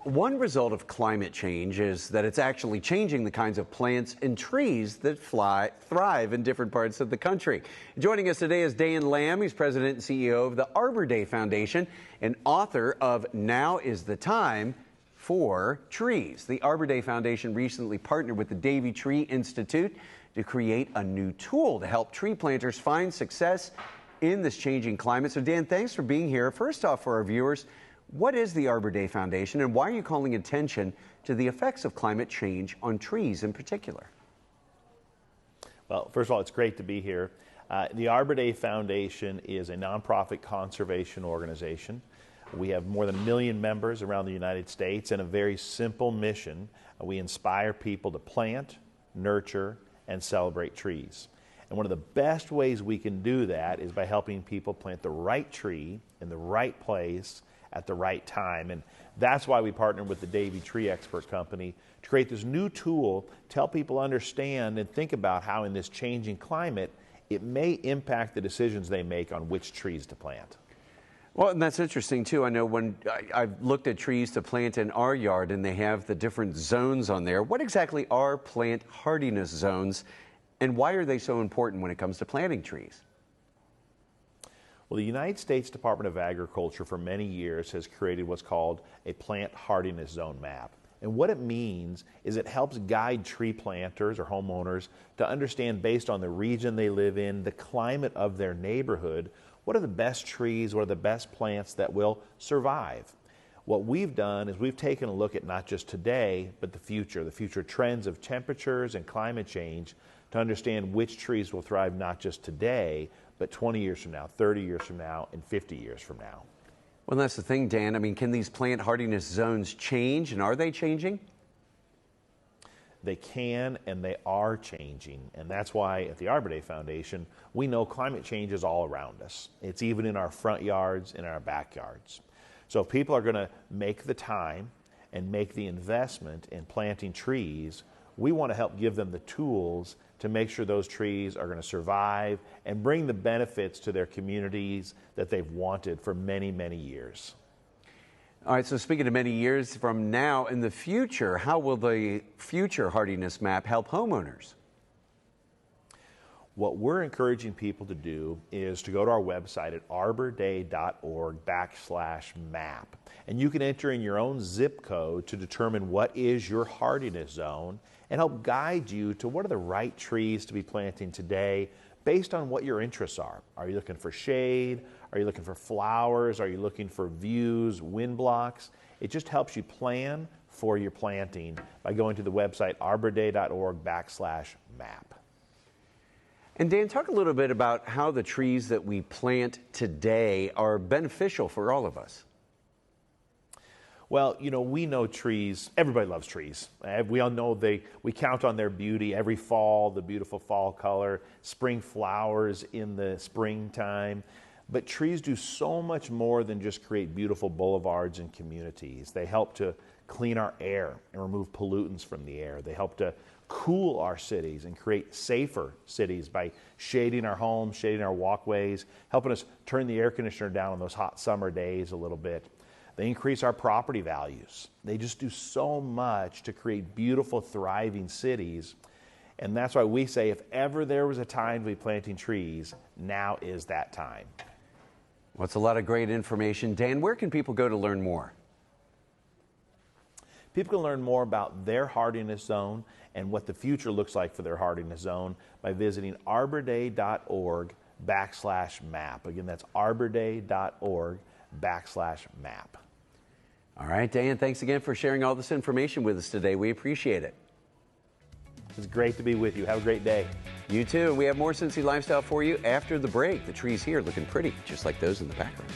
One result of climate change is that it's actually changing the kinds of plants and trees that thrive in different parts of the country. Joining us today is Lambe. He's president and CEO of the Arbor Day Foundation and author of Now is the Time for Trees. The Arbor Day Foundation recently partnered with the Davey Tree Institute to create a new tool to help tree planters find success in this changing climate. So Dan, thanks for being here. First off, for our viewers, what is the Arbor Day Foundation, and why are you calling attention to the effects of climate change on trees in particular? Well, first of all, it's great to be here. The Arbor Day Foundation is a nonprofit conservation organization. We have more than 1 million members around the United States and a very simple mission. We inspire people to plant, nurture, and celebrate trees. And one of the best ways we can do that is by helping people plant the right tree in the right place at the right time. And that's why we partnered with the Davey Tree Expert Company to create this new tool to help people understand and think about how in this changing climate it may impact the decisions they make on which trees to plant. Well, and that's interesting too. I know when I've looked at trees to plant in our yard and they have the different zones on there. What exactly are plant hardiness zones, and why are they so important when it comes to planting trees? Well, the United States Department of Agriculture for many years has created what's called a plant hardiness zone map. And what it means is it helps guide tree planters or homeowners to understand, based on the region they live in, the climate of their neighborhood, what are the best trees, what are the best plants that will survive. What we've done is we've taken a look at not just today, but the future trends of temperatures and climate change to understand which trees will thrive not just today, but 20 years from now, 30 years from now, and 50 years from now. Well, that's the thing, Dan. I mean, can these plant hardiness zones change, and are they changing? They can, and they are changing. And that's why at the Arbor Day Foundation, we know climate change is all around us. It's even in our front yards and in our backyards. So if people are going to make the time and make the investment in planting trees, we want to help give them the tools to make sure those trees are going to survive and bring the benefits to their communities that they've wanted for many, many years. All right, so speaking of many years from now in the future, how will the future hardiness map help homeowners? What we're encouraging people to do is to go to our website at arborday.org/map. And you can enter in your own zip code to determine what is your hardiness zone and help guide you to what are the right trees to be planting today based on what your interests are. Are you looking for shade? Are you looking for flowers? Are you looking for views, wind blocks? It just helps you plan for your planting by going to the website arborday.org/map. And Dan, talk a little bit about how the trees that we plant today are beneficial for all of us. Well, you know, we know trees, everybody loves trees. We all know we count on their beauty every fall, the beautiful fall color, spring flowers in the springtime. But trees do so much more than just create beautiful boulevards and communities. They help to clean our air and remove pollutants from the air. They help to cool our cities and create safer cities by shading our homes, shading our walkways, helping us turn the air conditioner down on those hot summer days a little bit. They increase our property values. They just do so much to create beautiful, thriving cities. And that's why we say if ever there was a time to be planting trees, now is that time. Well, it's a lot of great information. Dan, where can people go to learn more? People can learn more about their hardiness zone and what the future looks like for their hardiness zone by visiting arborday.org/map. Again, that's arborday.org/map. All right, Dan, thanks again for sharing all this information with us today. We appreciate it. It's great to be with you. Have a great day. You too. We have more Cincy Lifestyle for you after the break. The trees here looking pretty, just like those in the background.